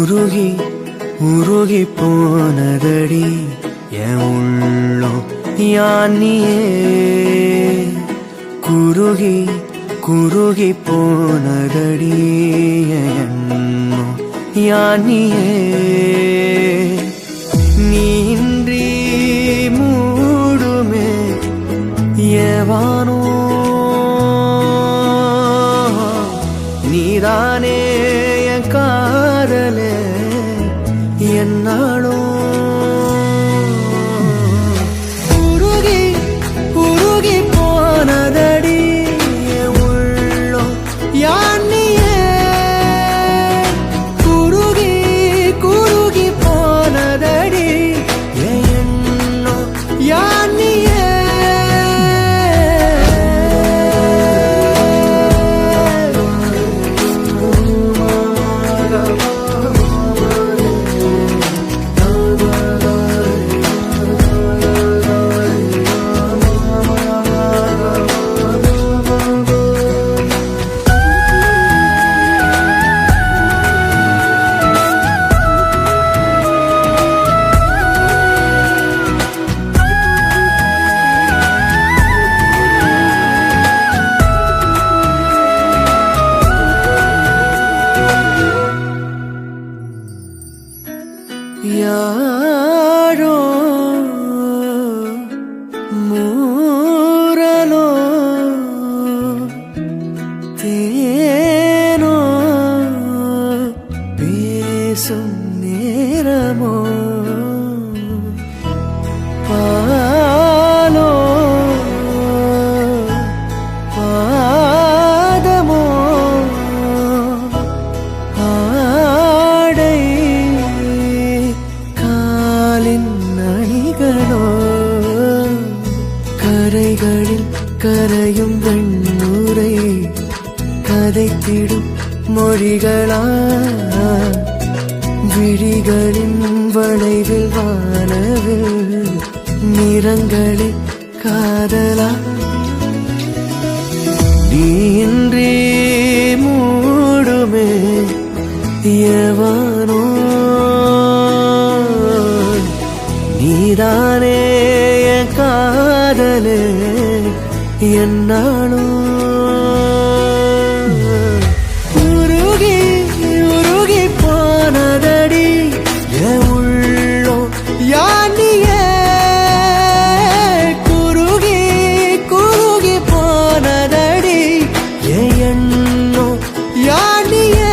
உருகி உருகி போனதடி என் உள்ளம் யானியே குருகி குருகி போனதடி என் எண்ணம் யானியே நீன்றி மூடுமே ஏவானோ நீதானே என் காதலே என்னாலும் உருகி உருகி போனதடி உள்ளம் யானியே குருகி குருகி போனதடி எண்ணம் யானியே யாரோ மூரலோ தேனோ பேசும் நேரமோ பாலோ பாதமோ ஆடை அணிகளோ கரைகளில் கரையும் வெண்ணூரை கதைத்திடும் மொழிகளா விழிகளின் வளைவில் வானவில் நிறங்களில் காதலா நீன்றி மூடுமே எவனோ நீதானே என் காதலே என்னாலும் உருகி உருகி போனதடி என் உள்ளம் யானியே குருகி குருகி போனதடி என் எண்ணம் யானியே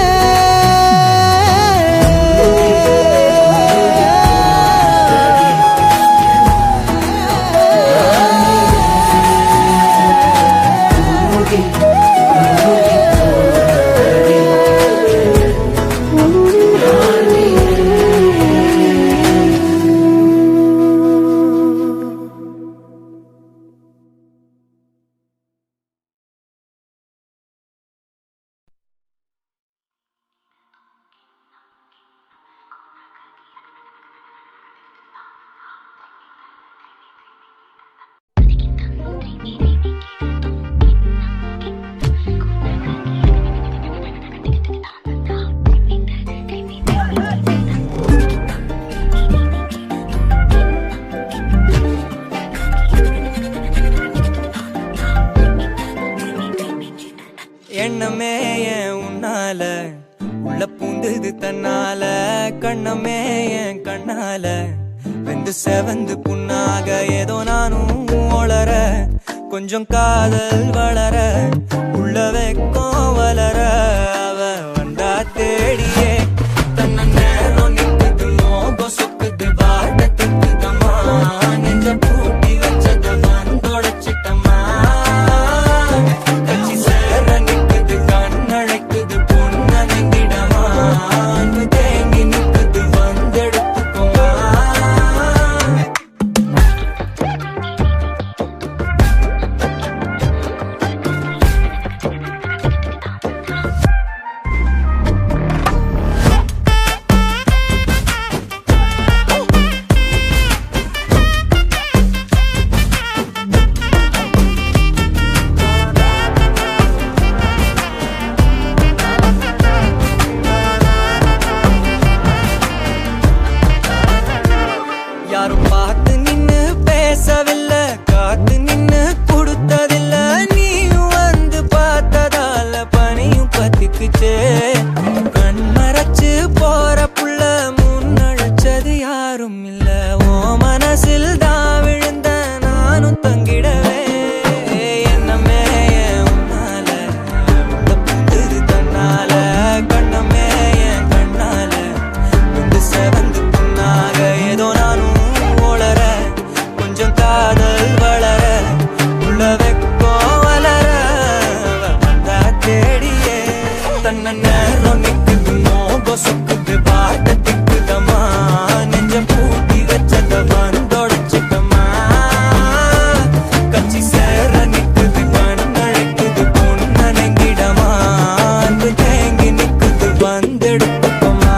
எண்ணமே என் உன்னால உள்ள பூந்தது தன்னால கண்ணமே என் கண்ணால வெந்து செவந்து புண்ணாக ஏதோ நானும் ஒளர கொஞ்சம் காதல் வளர உள்ள வெக்கம் வளர அவ வந்தா தேடியே தன்ன நேரம் நிக்குது மோகம் சொக்குது வாட்ட திக்குதம்மா நெஞ்ச பூட்டி வச்சது வந்தொடைச்சிட்டம்மா கட்சி சேர நிக்குது கண்ணழைக்குது பொன்னங்கிடமா அன்பு தேங்கி நிக்குது வந்தெடுத்துக்கோமா பத்திக்குச்சே கண் மறைச்சு போற புள்ள முன்னழைச்சது யாரும் இல்ல ஓ மனசில் தான் விழுந்த நானும் தங்கிடவே என்னமே உன்னால உள்ள புந்தது தன்னால கண்ணமே என் கண்ணால வந்து செவந்து புண்ணாக ஏதோ நானும் ஓளர கொஞ்சம் காதல் வளர உள்ள வெக்கோ வளர வந்தா தேடியே தன்ன நேரம் நிக்குது மோக சொக்குது பாட்ட திக்குதமா நெஞ்ச பூட்டி வச்சத வந்தொடைச்சிட்டமா கச்சி சேர நிக்குது கண்ணழைக்குது பொண்ண நெங்கிடமா அன்பு தேங்கி நிக்குது வந்தெடுத்துக்கமா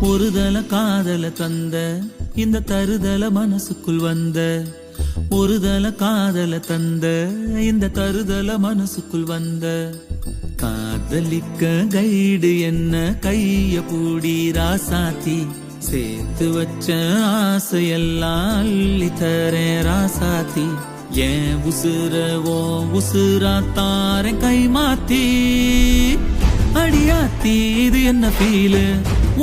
ஒருதல காதல தந்த இந்த தருதல மனசுக்குள் வந்த ஒருதல காதல தந்த இந்த தருதல மனசுக்குள் வந்த காதலிக்க கைடு என்ன கைய பூடி ராசாத்தி சேர்த்து வச்ச ஆசையெல்லாம் அள்ளி தரேன் ராசாத்தி ஏன் உசுரவோ உசுரா தாரேன் கை மாத்தி அடியாத்தி இது என்ன ஃபீலு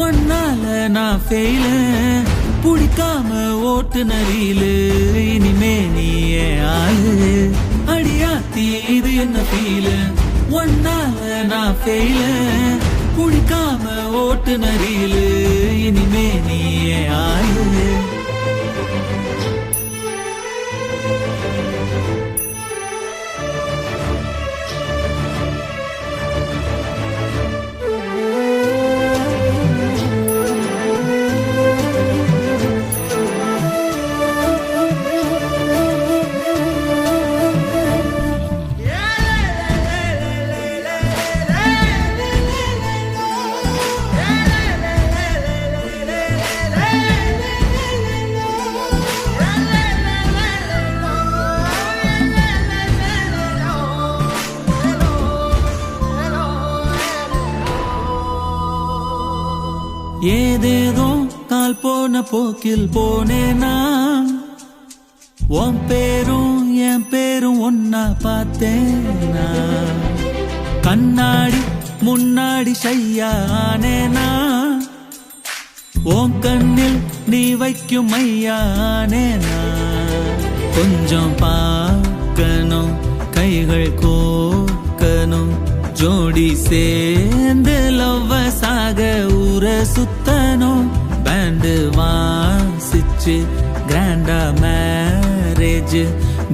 ஒன்னால நான் ஃபெயில புடிக்காம ஓட்டு நரியிலு இனிமே நீயே ஆளு அடியாத்தி இது என்ன ஃபீலு ஒன்னால நான் ஃபெயில புடிக்காம ஓட்டு நரியிலு இனிமே நீயே ஆளு ஏதேதோ கால் போன போக்கில் போனேனா உன் பேரும் என் பேரும் ஒன்னா பார்த்தேனா கண்ணாடி முன்னாடி ஷையானேனா உன் கண்ணில் நீ வைக்கும் மையானேனா கொஞ்சம் பார்க்கணும் கைகள் கோக்கணும் ஜோடி சேர்ந்து லவ்வசாக ஊர சுத்தணும் பேண்டு வாசிச்சு கிராண்டா மேரேஜ்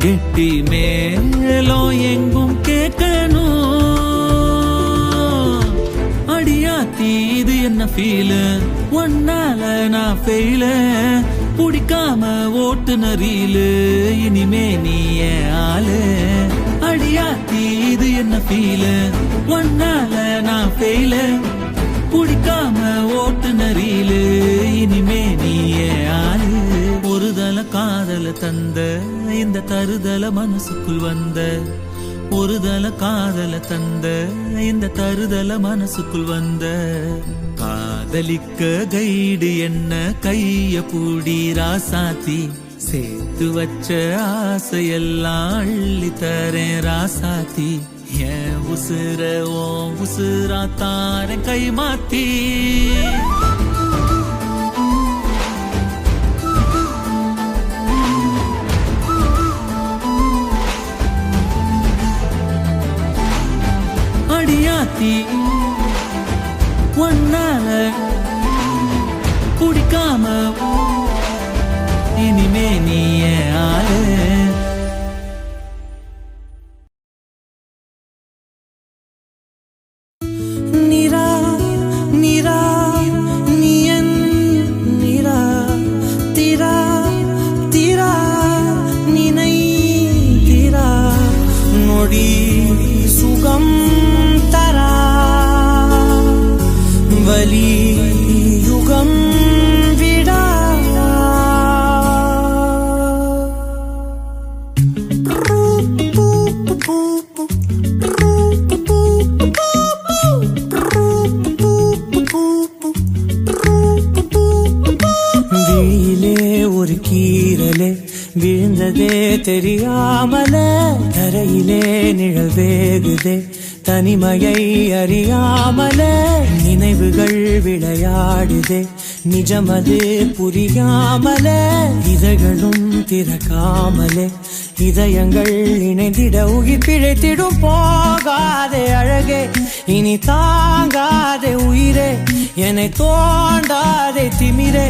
கெட்டி மேலும் எங்கும் கேட்கணும் அடியாத்தி இது என்ன ஃபீலு ஒன்னால நான் ஃபெயில புடிக்காம ஓட்டு நரியிலு இனிமே நீயே ஆளு அடியாத்தி இது என்ன ஃபீலு ஒன்னால நான் ஃபெயில புடிக்காம ஓட்டு நரியிலு இனிமே நீயே ஆளு ஒருதல காதல தந்த இந்த தருதல மனசுக்குள் வந்த ஒருதல காதல தந்த இந்த தருதல மனசுக்குள் வந்த காதலிக்க கைடு என்ன கைய பூடி ராசாத்தி சேர்த்து வச்ச ஆசையெல்லாம் அள்ளி தரேன் ராசாத்தி ஏன் உசுர ஓ உசுரா தாரேன் கை மாத்தி அடியாத்தி ஒன்னால புடிக்காம இனிமே நீ என் ஆளு. நிரா நிரா நீ என் நிரா திரா திரா நினை திரா நொடி சுகம் தரா வலி யுகம் விடா விழியிலே ஒரு கீரலே விழுந்ததே தெரியாமல தரையிலே நிழல் வேகுதே தனிமையை அறியாமல நினைவுகள் விளையாடுதே நிஜமது புரியாமல இதழ்களும் திறக்காமலே இதயங்கள் இணைந்திட உயிர் பிழைத்திடும் போகாதே அழகே இனி தாங்காதே உயிரே என்னை தோண்டாதே திமிரே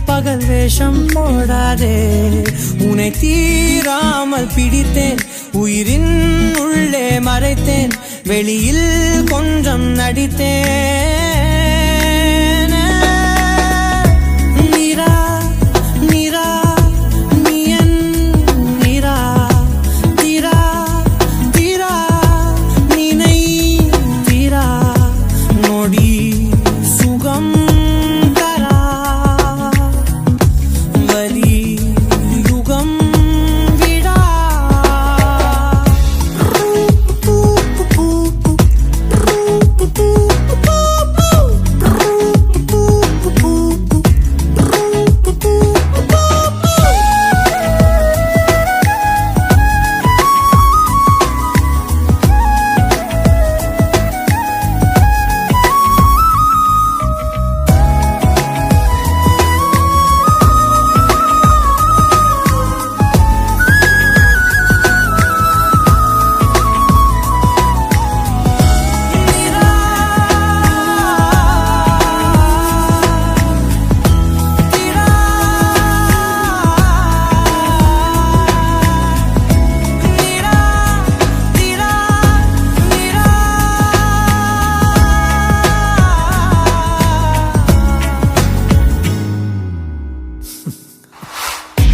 பகல் வேஷம் போடாதே உன்னை தீராமல் பிடித்தேன் உயிரின் உள்ளே மறைத்தேன் வெளியில் கொஞ்சம் நடித்தேன் நிரா நிரா நீ என் நிரா திரா திரா நினை திரா நொடி சுகம் தரா வலி யுகம் விடா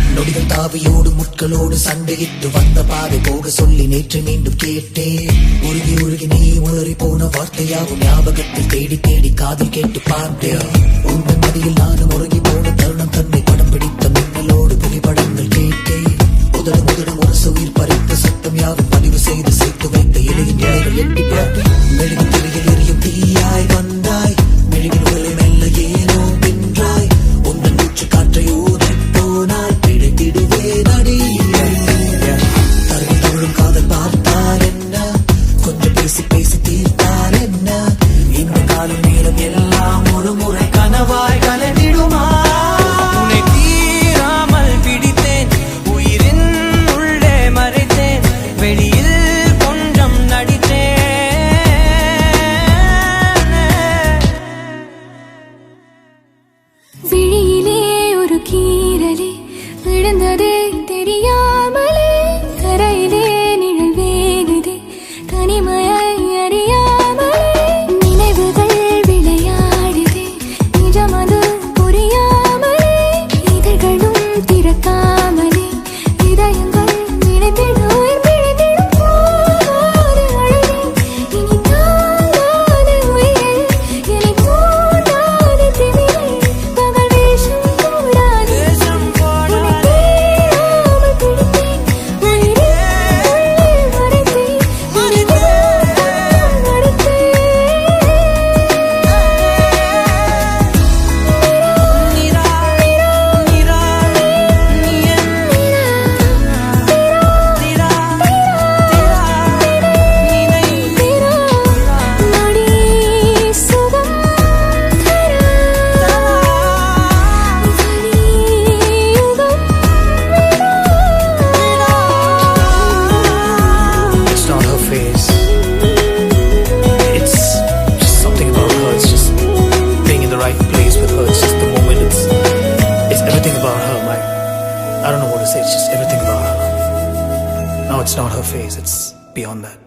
நொடிகள் தாவியோடு முட்களோடு சண்டையிட்டு வந்த பாதை போக சொல்லி நேற்று மீண்டும் கேட்டேன் உருகி உருகி நீ உளறி போன வார்த்தையாகும் ஞாபகத்தில் தேடி தேடி காதில் கேட்டு பார்த்தேன் உங்கள் மதியில் நானும் உறங்கி போன தருணம் தன்னை படம் பிடித்த மின்னலோடு புகைப்படங்கள் கேட்டேன் முதலும் முதலும் ஒரு உயிர் பறித்த சத்தம் யாவும் பதிவு செய்து சேர்த்து வைத்த இலையின் இலைகள் எட்டி பார்த்தேன் மெழுகு திரையில் எரியும் தீயாய் வந்தாய் மெழுகின் உடலை மெல்ல ஏனோ பின்றாய் உங்கள் மூச்சு காற்றை ஊதி போனாய் பிழைத்திடுவே நடி தருவில் தொழும் காதல் பார்த்தார் என்ன கொஞ்சம் பேசி பேசி தீர்த்தார் என்ன இந்த காலம் நேரம் எல்லாம் ஒரு முறை கனவாய் கலந்திடுமா உன்னை தீராமல் பிடித்தேன் உயிரின் உள்ளே மறைத்தேன் வெளியில் கொஞ்சம் நடித்தேன் விழியிலே ஒரு கீரலே விழுந்ததே தெரியாமலே கரையிலே நிழல் வேகுதே தனிமையை அறியாமலே நினைவுகள் விளையாடுதே நிஜமது புரியாமலே இதழ்களும் திறக்காமலே இதயங்கள் நினைத்திட உயிர் பிழைத்திடும் போகாது அழகே இனி தாங்காது உயிரே என்னை தோண்டாது திமிரே பகல் வேஷம் போடாது உன்னை தீராமல் பிடித்தேன் to say it's just everything about her. No, it's not her face, it's beyond that.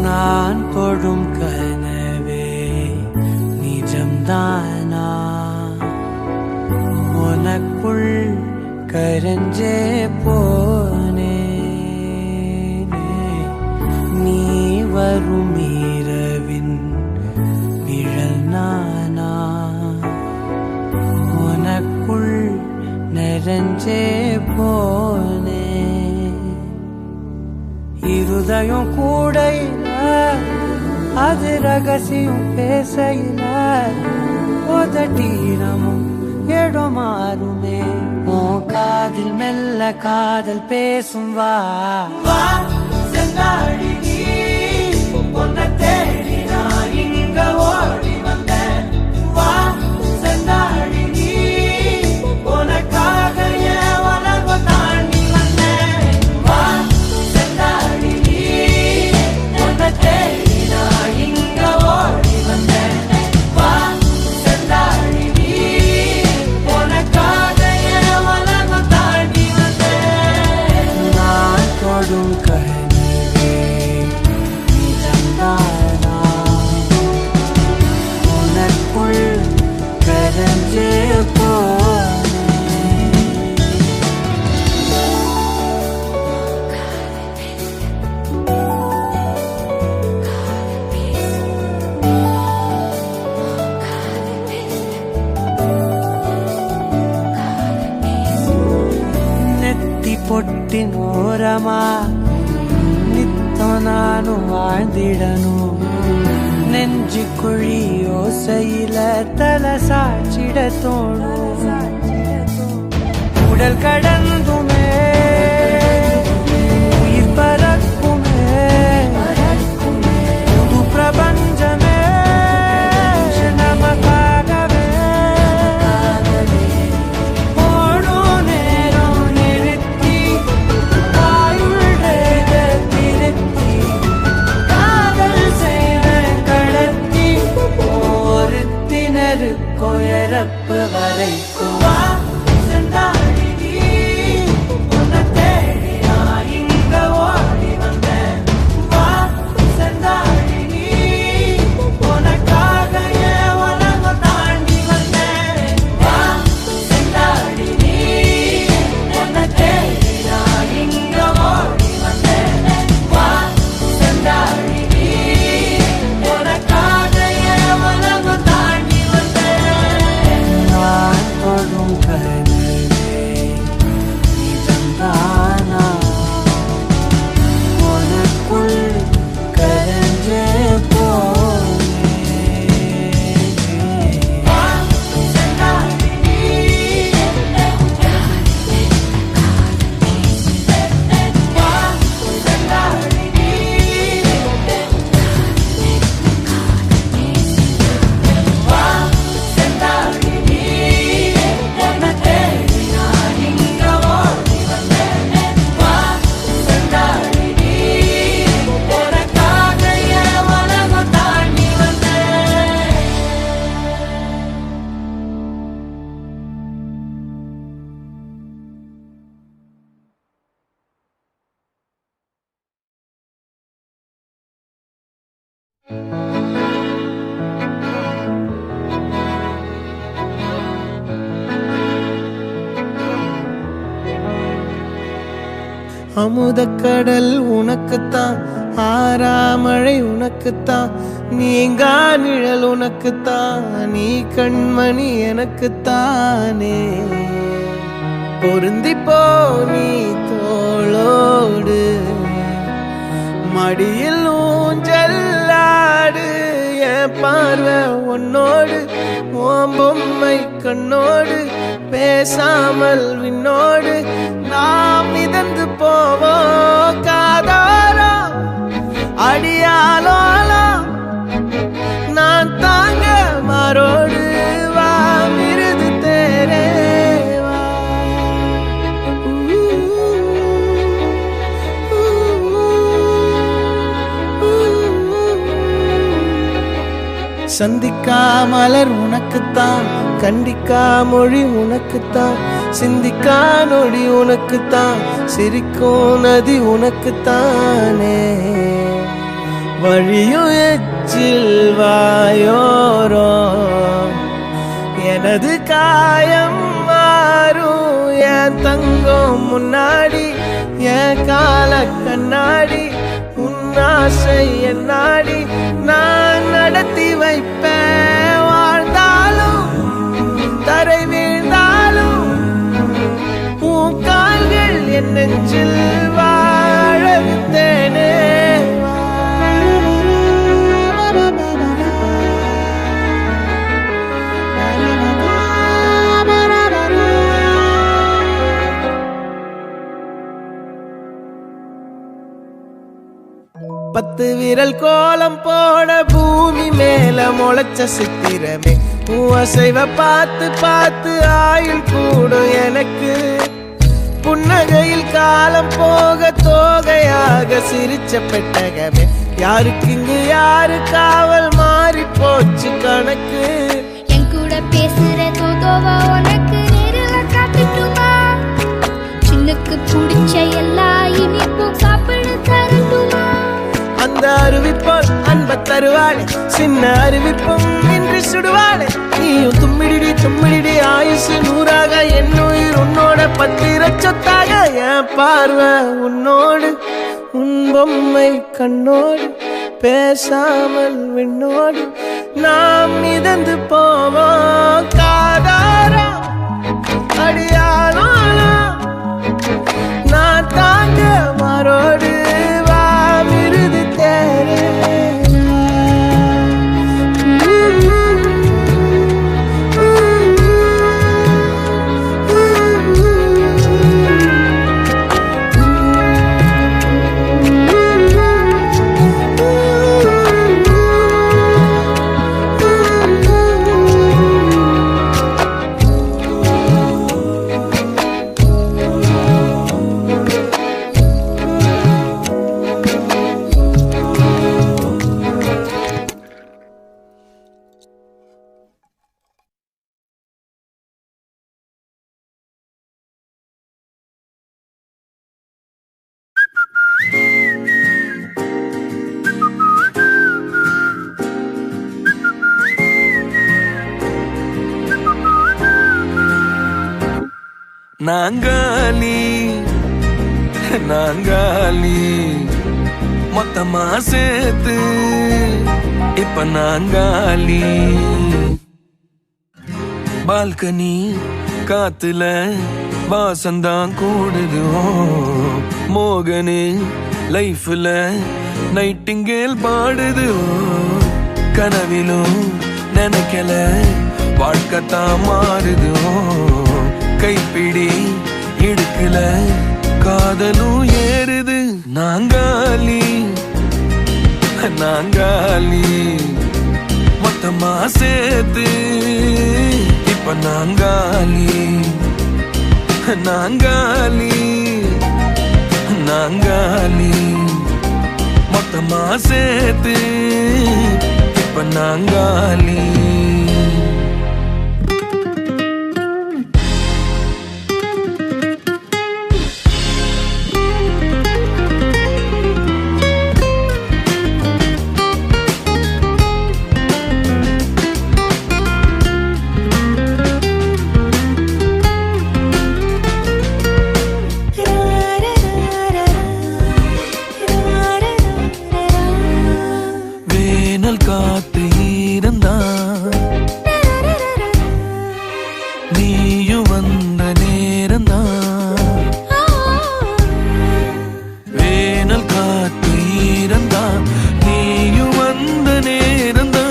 நான் தொடும் கனவே நிஜம்தானா உனக்குள் கரஞ்சே போனே நீ வரும் இரவின் நிழல் நானா உனக்குள் நிறைஞ்சே போனே இருதயம் கூடையில அது ரகசியம் பேசையில உதட்டீரமும் இடம் மாறுமே உன் காதில் மெல்ல காதல் பேசும் வா செந்தாழி நீ உன்னை தேடி நான் இங்க ஓடி வந்தேன் வா செந்தாழி நீ உனக்காக என் உலகம் தாண்டி வந்தேன் வா செந்தாழி நீ உன்னை தேடி நான் இங்க ஓடி வந்தேன் வா செந்தாழி நீ உனக்காக என் உலகம் தாண்டி வந்தேன் நான் தொடும் கனவே நிஜம்தானா உனக்குள் கரஞ்சே போனே நெத்தி பொட்டின் ஓரமா நித்தம் நானும் வாழ்ந்திடணும் நெஞ்சு குழி ஓசையில தலை சாட்சிட தோணும் உடல் கடந்துமே உயிர் பறக்குமே புது பிரபஞ்சமே நமக்காகவே ஓடும் நேரம் நிறுத்தி ஆயுள் திருத்தி காதல் செய்த கடத்தி ஒருத்தினருக்கு இறப்பு வரைக்கும் வா செந்தாழி நீ உன்னை தேடி நான் இங்க ஓடி வந்தேன் வா செந்தாழி நீ உனக்காக என் உலகம் தாண்டி வந்தேன் வா செந்தாழி நீ உன்னை தேடி நான் இங்க ஓடி வந்தேன் வா செந்தாழி நீ உனக்காக என் உலகம் தாண்டி வந்தேன் நான் தொடும் கனவே நிஜம்தானா உனக்குள் கரஞ்சே போனே வா செந்தாழி நீ வா செந்தாழி நீ வா செந்தாழி நீ உன்னை தேடி நான் இங்க ஓடி வந்தேன் வா செந்தாழி நீ உனக்காக என் உலகம் தாண்டி வந்தேன் அமுதக்கடல் உனக்குத்தான் ஆறாமழை உனக்குத்தான் நீங்கா நிழல் உனக்குத்தான் நீ கண்மணி எனக்குத்தானே பொருந்திப்போ நீ தோளோடு மடியில் ஊஞ்சல்ல என் பார்வை உன்னோடு உன் பொம்மை கண்ணோடு பேசாமல் விண்ணோடு நாம் மிதந்து போவோம் காதாரோ அடியாலோலோ நான் தாங்க மாறோடு வா மிருது தேரே வா சந்திக்கா மலர் உனக்குத்தான் கண்டிக்கா மொழி உனக்குத்தான் சிந்திக்கா நொடி உனக்குத்தான் சிரிக்கும் நதி உனக்குத்தானே வழியும் எச்சில் வாயோரோ எனது காயம் மாறும் என் தங்கம் முன்னாடி என் கால கண்ணாடி உன்னாசை என்னாடி நான் நடத்தி வைப்பேன் வாழ்ந்தாலும் தரை வீழ்ந்தாலும் உன் கால்கள் என் நெஞ்சில் வாழ விட்டேனே பத்து விரல் கோலம் போட பூமி மேல முளைச்ச சித்திரமே அசைவ பார்த்து பார்த்து ஆயுள் கூடும் எனக்கு புன்னகையில் காலம் போக தோகையாக சிரிச்ச பெட்டகமே யாருக்கு இங்கு யாரு காவல் மாறி போச்சு கணக்கு என் கூட பேசுற தோதோவா உனக்கு நேரில் காட்டுட்டுமா சின்னுக்கு பிடிச்ச எல்லா இனிப்பும் சாப்பிட தரட்டுமா அந்த அறிவிப்போல் அன்ப தருவாளே சின்ன அறிவிப்பும் இன்றி சுடுவாளே நீயும் தும்மிடி தும்மிடி ஆயுசு நூறாக என் உயிர் உன்னோட பத்திர சொத்தாக என் பார்வை உன்னோடு உன் பொம்மை கண்ணோடு பேசாமல் விண்ணோடு நாம் மிதந்து போவோம் காதாரா அடியாளோ நான் தாங்க மாறோடு வா மிருது தேரே நாங்காலி நாங்காலி மொத்தமா சேர்த்து இப்ப நாங்காலி பால்கனி காத்துல வாசந்தான் கூடுது மோகனு லைஃப்ல நைட்டிங்கேல் பாடுது கனவிலும் நினைக்கல வாழ்க்கத்தான் மாறுது கைப்பிடி இடுக்கல காதலும் ஏறுது நாங்காலி நாங்காலி மொத்தமா சேர்த்து இப்ப நாங்காலி நாங்காலி நாங்காலி மொத்தமா சேர்த்து இப்ப நாங்காலி காத்து இருந்தா நீயும் வந்த நேரந்தா வேனல் காத்து இருந்தா நீயும் வந்த நேரந்தா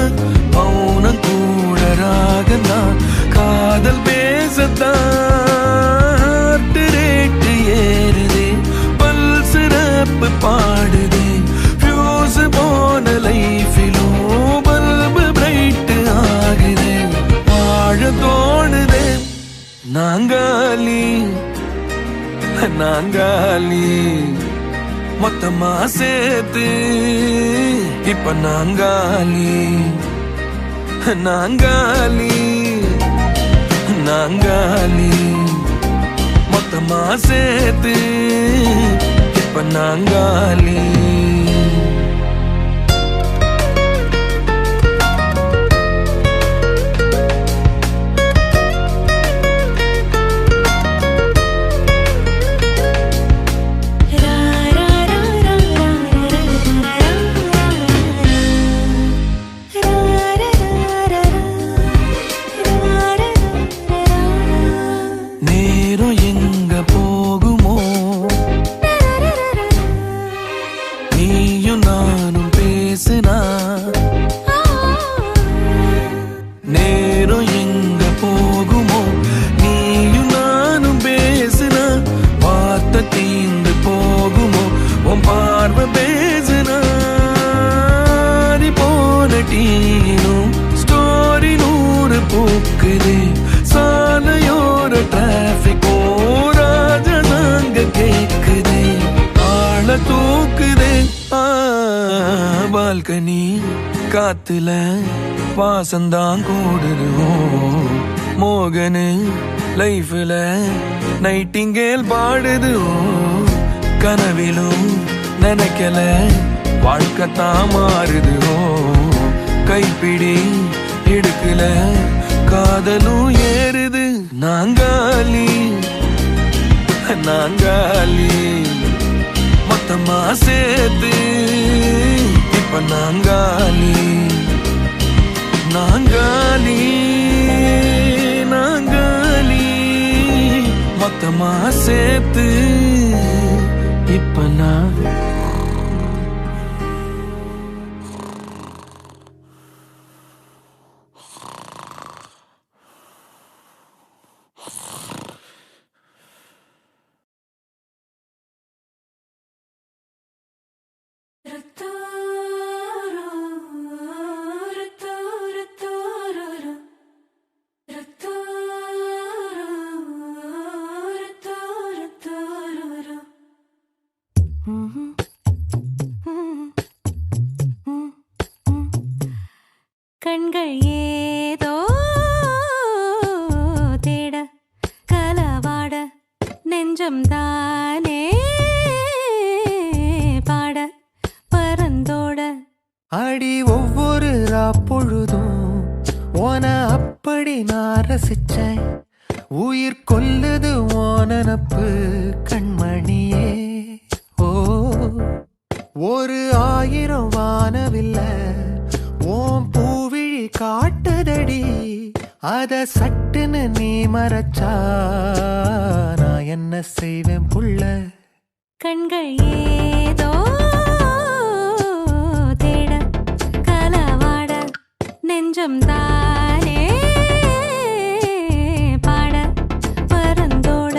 நாங்காலி மொத்தமா சேர்த்து இப்ப நாங்காலி நாங்காலி நாங்காலி மொத்தமா சேர்த்து இப்ப நாங்காலி ஸ்டோரி 100 பூக்குது சாலையோர டிராபிக் ராஜனாங்க கேக்குது ஆள தூக்குது பால்கனி காத்துல வாசந்தான் கூடுது மோகனு லைஃப்ல நைட்டிங்கேல் பாடுது கனவிலும் நினைக்கல வாழ்க்கத்தான் மாறுது கைப்பிடி எடுக்கல காதலும் ஏறுது நாங்காலி நாங்காலி மொத்தமா சேர்த்து இப்ப நாங்காலி நாங்காலி நாங்காலி மொத்தமா சேர்த்து இப்ப நான் கண்கள் ஏதோ தேட கலவாட நெஞ்சம் தானே பாட பரந்தோட அடி ஒவ்வொரு பொழுதும் ஓன அப்படி நான் ரசிச்சேன் உயிர் கொல்லுது ஓனப்பு கண்மணியே ஓ ஒரு 1000 வானவில்ல ஓம் பூவிழி காட்டுதடி அத சட்டுன்னு நீ மறைச்சா நான் என்ன செய்வேன் புள்ள கண்கள் ஏதோ தேட கலவாட நெஞ்சம் தானே பாட பரந்தோட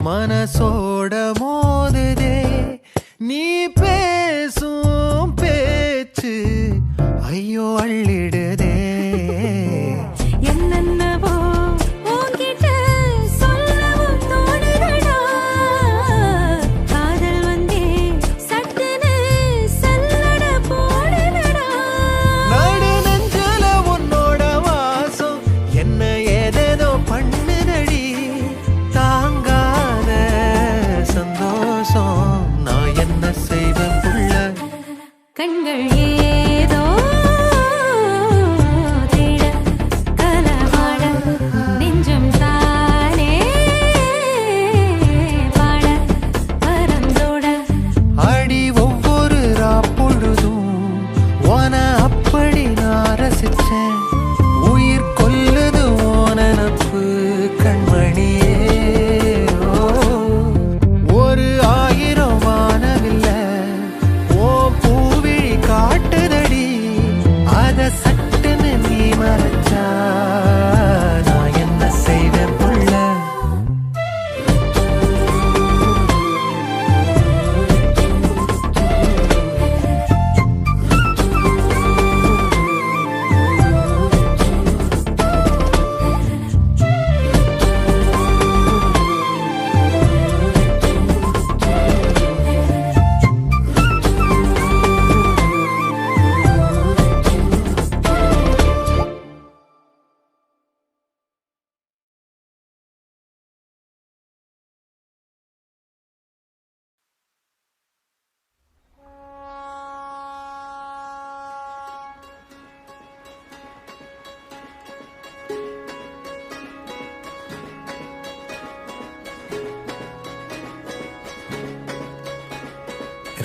மனசோட மோதுதே நீ பேசும் பேச்சு ஐயோ அள்ளிடுதே என்னென்னவோ உன்கிட்ட சொல்லவும் தோணுதடா காதல் வந்தே சட்டுன்னு சல்லட போடுதடா நடு நெஞ்ச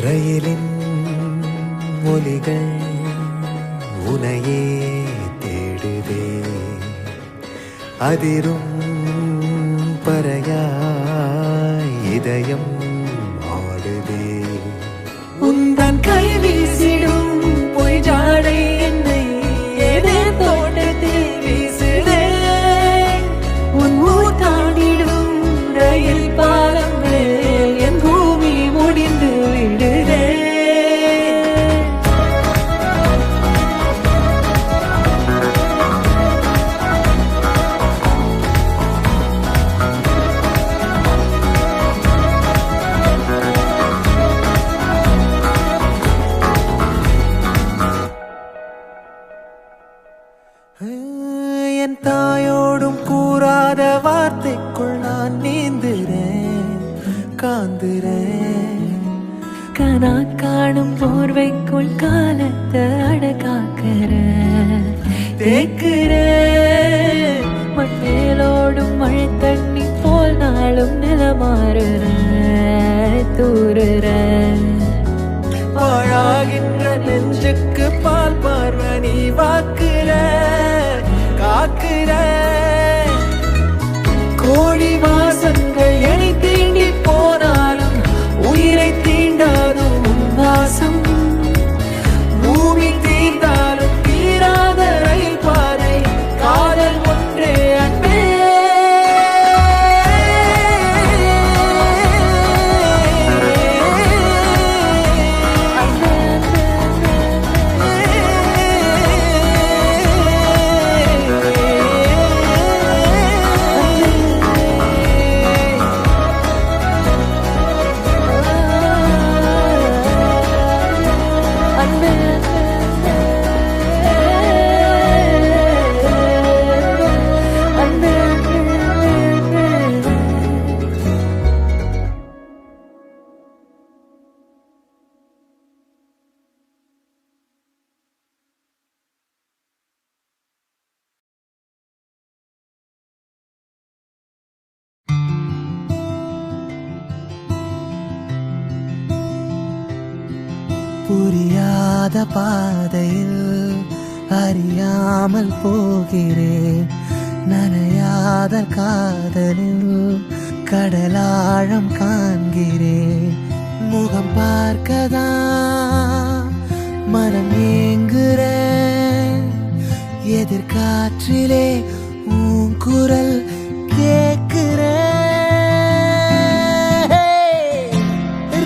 ரயிலின் ஒலிகள் உனையே தேடுதே அதிரும் பறையாய் இதயம் ஆடுதே உந்தன் கை வீசிடும் பொய் ஜாடை என்னை ஏதே தோட்டத்தில் வீசுதே உன் ஊர் தாண்டிடும் ரயில் பாலம் மேல் என் பூமி முடிந்து விடுதே என் தாயோடும் கூறாத வார்த்தைக்குள் நான் நீந்துறேன் காந்துறேன் கனா காணும் போர்வைக்குள் காலத்தை அடகாக்கிற தேக்குற மண்ணேலோடும் மழை தண்ணி போல் நாளும் நிலமாறுற தூறுற பாழாகின்ற நெஞ்சுக்கு பால் பார்வை நீ வாக்குற காக்குற கோடி வாசங்கள் என்னை தீண்டி போனாலும் உயிரை தீண்டாதும் உன் வாசம் பூமி தீர்ந்தாலும் தீராத ரயில் பாதை காதல் ஒன்றே அன்பே புரியாத பாதையில் அறியாமல் போகிறேன் நனையாத காதலில் கடலாழம் காண்கிறேன் முகம் பார்க்கதா மனம் ஏங்குறேன் எதிர்காற்றிலே உன் குரல் கேட்கிறேன்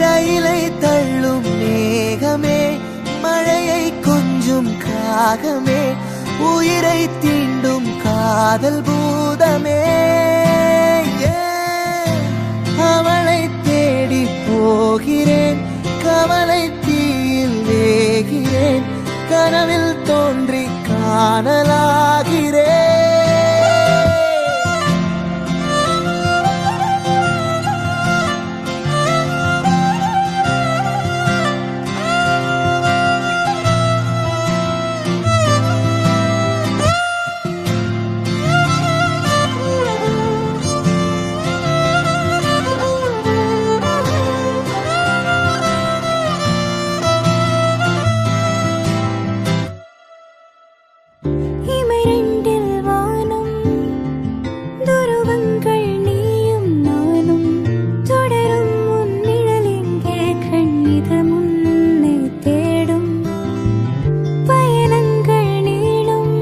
ரயிலை தள்ளும் மேகமே மழையை கொஞ்சும் காகமே உயிரை தீண்டும் காதல் பூதமே அவளை தேடி போகிறேன் கவலை தீயில் வேகிறேன் கனவில் தோன்றி காணலாகிறேன் இமைரெண்டில் வானம் துருவங்கள் நீயும் நானும் தொடரும் உன் நிழலிங்கே கண்ணிது முன்னே தேடும் பயணங்கள் நீளும்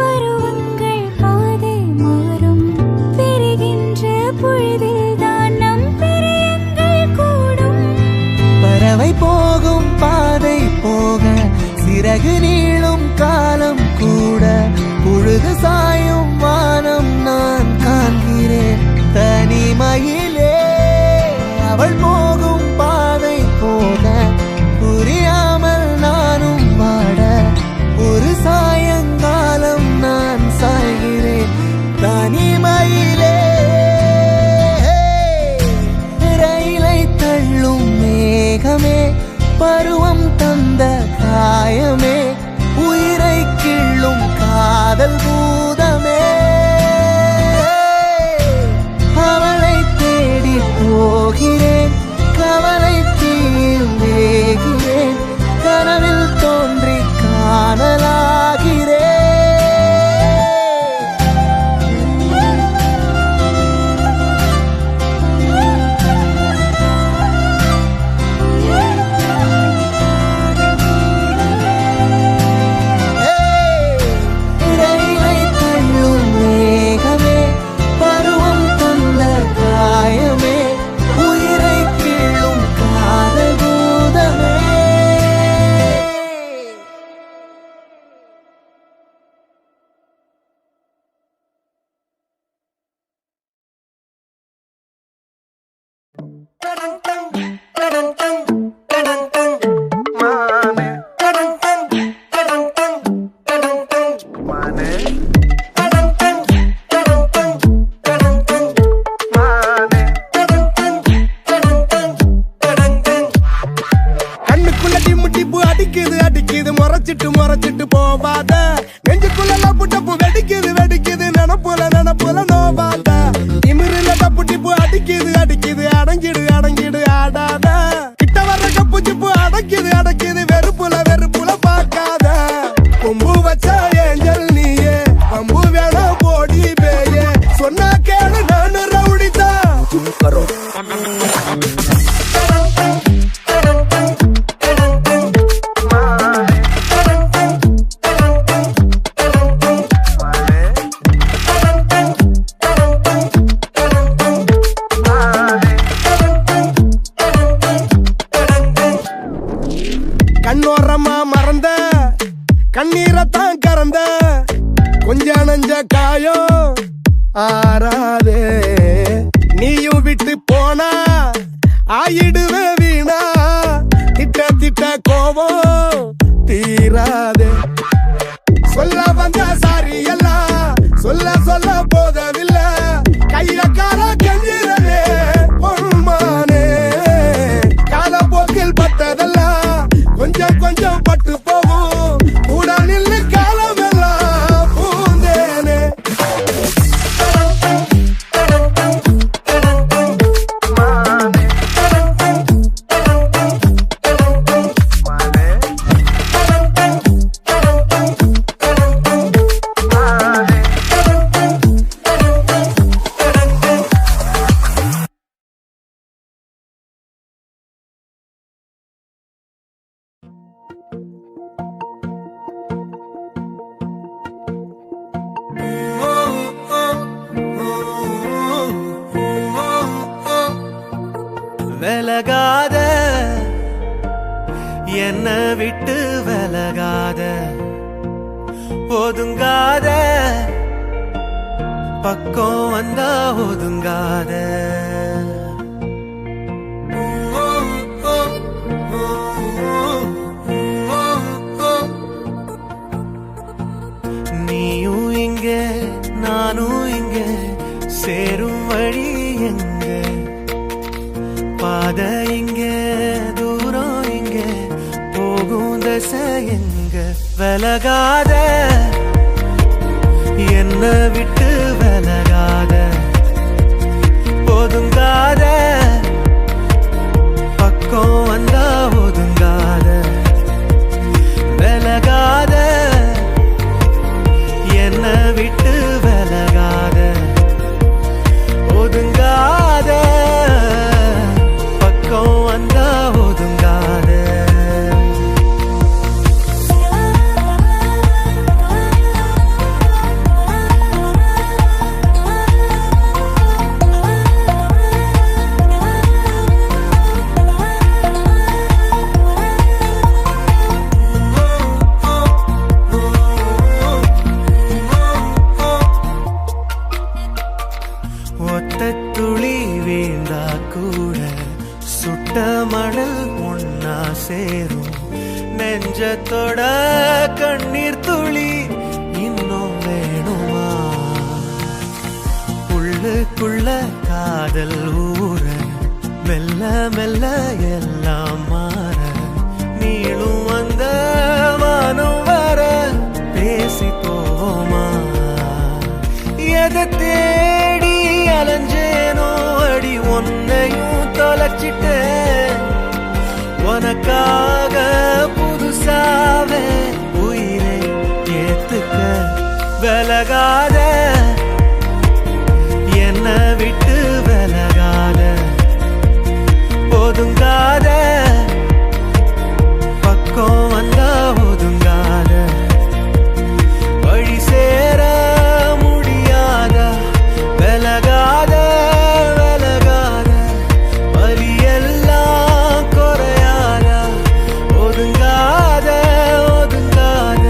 பருவங்கள் பாதை மாறும் பிரிகின்ற பொழுதில்தான் நம் பிரியங்கள் கூடும் பறவை போகும் பாதை போக சிறகு நீளும் காலம் கூட பொழுது சாயும் வானம் நான் காண்கிறேன் தனிமையிலே அவள் போகும் பாதை போக புரியாமல் நானும் வாட ஒரு சாயங்காலம் நான் சாய்கிறேன் தனிமையிலே ரயிலை தள்ளும் மேகமே பருவம் தந்த காயமே உயிரை கிள்ளும் காதல் பூதமே அவளை தேடி போகிறேன் கவலை தீ முறைச்சிட்டு போவாத நெஞ்சுக்குள்ள லப்பு டப்பு வெடிக்குது நினப்புல நோவாத திமிரில டப்பு டிப்பு அடிக்குது அடங்கிடு ஆடாத கிட்ட வர்ற கப்பு சிப்பு அடக்கிது வெறுப்புல பார்க்காத கொம்பு வச்சா ஏஞ்சல் நீயே பம்பு வேணா போடி பேயே சொன்னா கேளு நானு ரவுடிதா கண்ணோரமா மறந்த கண்ணீரத்தான் கறந்த கொஞ்ச நஞ்ச காயம் ஆறாதே நீயும் விட்டு போனா ஆயிடுவே வீணா திட்ட கோபம் தீராதே சொல்ல வந்த சாரி எல்லாம் சொல்ல போதவில்லை கைய கால கஞ்சிரவே பொன்மானே காலப்போக்கில் பட்டதெல்லாம் கொஞ்சம் பட்டு போகும் கூட நில்லு காலமெல்லாம் பூந்தேனே விலகாத என்ன விட்டு விலகாத ஒதுங்காத பக்கம் வந்தா ஒதுங்காத நீயும் இங்க நானும் இங்க சேரும் வழி எங்க பாத இங்க தூரம் இங்க போகும் தசை எங்க விலகாத என்ன விட்டு விலகாத ஒதுங்காத பக்கம் வந்தா ஒதுங்காத விலகாத என்ன விட்டு விலகாத ஒதுங்காத பக்கம் வந்தா ஒதுங்காத ஒத்தத்துளி வீழ்ந்தா கூட சுட்ட மணல் ஒன்னா சேரும் நெஞ்சத்தோட கண்ணீர் துளி இன்னும் வேணுமா உள்ளுக்குள்ள காதல் ஊற மெல்ல மெல்ல எல்லாம் மாற நீளும் வந்த வானம் வர பேசி போமா எதை தேடி அலைஞ்சேனோ அடி ஒன்னையும் தொலைச்சிட்டேன் உனக்காக புதுசாவே உயிரை ஏத்துக்க விலகாத என்ன விட்டு விலகாத ஒதுங்காத பக்கம் வந்தா ஒதுங்காத வழி சேர முடியாத விலகாத விலகாத வலியெல்லாம் குறையாத ஒதுங்காத ஒதுங்காத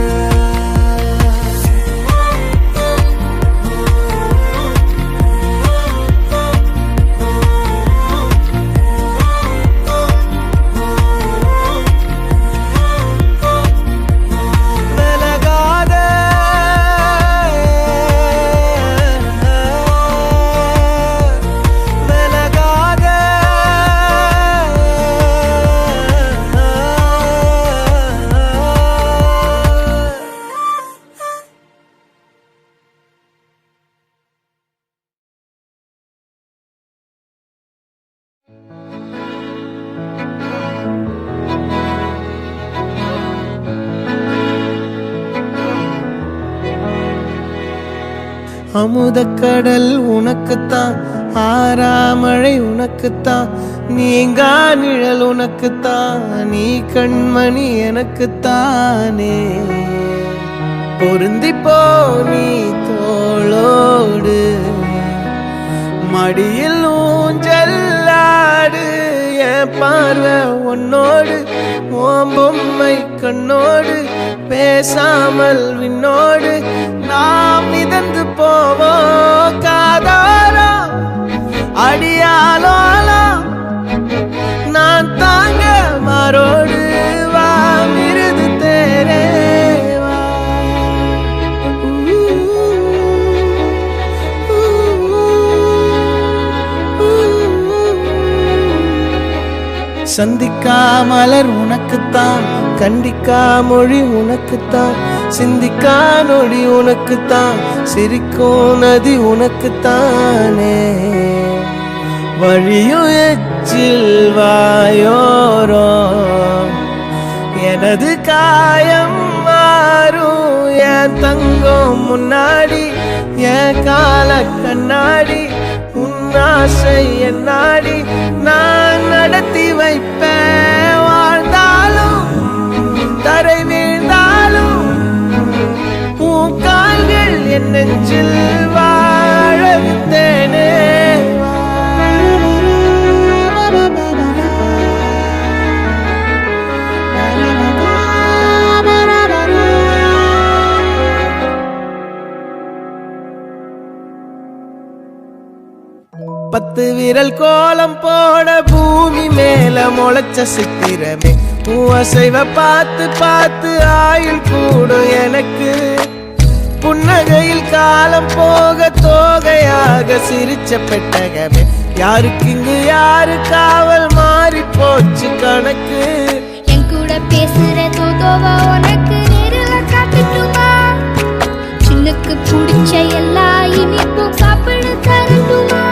அமுதக்கடல் உனக்குத்தான், ஆறாமழை உனக்குத்தான், நீங்கா நிழல் உனக்குத்தான், நீ கண்மணி எனக்குத்தானே. பொருந்திப்போ நீ தோளோடு, மடியில் ஊஞ்சல்லாடு, என் பார்வை உன்னோடு, ஓம் பொம்மை கண்ணோடு, பேசாமல் விண்ணோடு நாம் மிதந்து போவோம் காதாரோ அடியாலோலோ, நான் தாங்க மாறோடு வா மிருது தேரே வா. சந்திக்கா மலர் உனக்குத்தான், கண்டிக்கா மொழி உனக்குத்தான், சிந்திக்கா நொடி உனக்குத்தான், சிரிக்கும் நதி உனக்குத்தானே. வழியும் எச்சில் வாயோரோ எனது காயம் மாறும், என் தங்கம் முன்னாடி என் கால கண்ணாடி, உன்னாசை என்னாடி நான் நடத்தி வைப்பேன். வாழ்ந்தாலும் தரை வீழ்ந்தாலும் உன் கால்கள் என் நெஞ்சில் வாழ விட்டேனே. பத்து விரல் கோலம் போட பூமி மேல முளைச்ச சித்திரமே, அசைவ பார்த்து பார்த்து ஆயுள் கூடும் எனக்கு. புன்னகையில் காலம் போக தோகையாக சிரிச்ச பெட்டகமே, யாருக்கு இங்கு யாரு காவல் மாறி போச்சு கணக்கு. என் கூட பேசுற தோதோவா உனக்கு நேரில் காட்டுட்டுமா, சின்னுக்கு பிடிச்ச எல்லா இனிப்பும் சாப்பிட தரட்டுமா.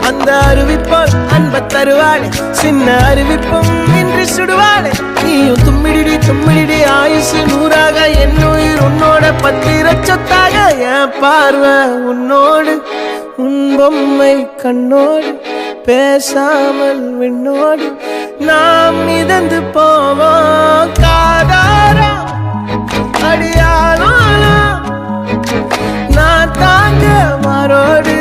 அந்த அறிவிப்போல் அன்ப தருவாளே, சின்ன அறிவிப்பும் இன்று சுடுவாளே. நீயும் தும்மிடி தும்மிடி ஆயுசு நூறாக, என் உயிர் உன்னோட பத்திர சொத்தாக. என் பார்வை உன்னோடு, உன் பொம்மை கண்ணோடு, பேசாமல் விண்ணோடு நாம் மிதந்து போவோம் காதாரா அடியானோ, நான் தாங்க மாறோடு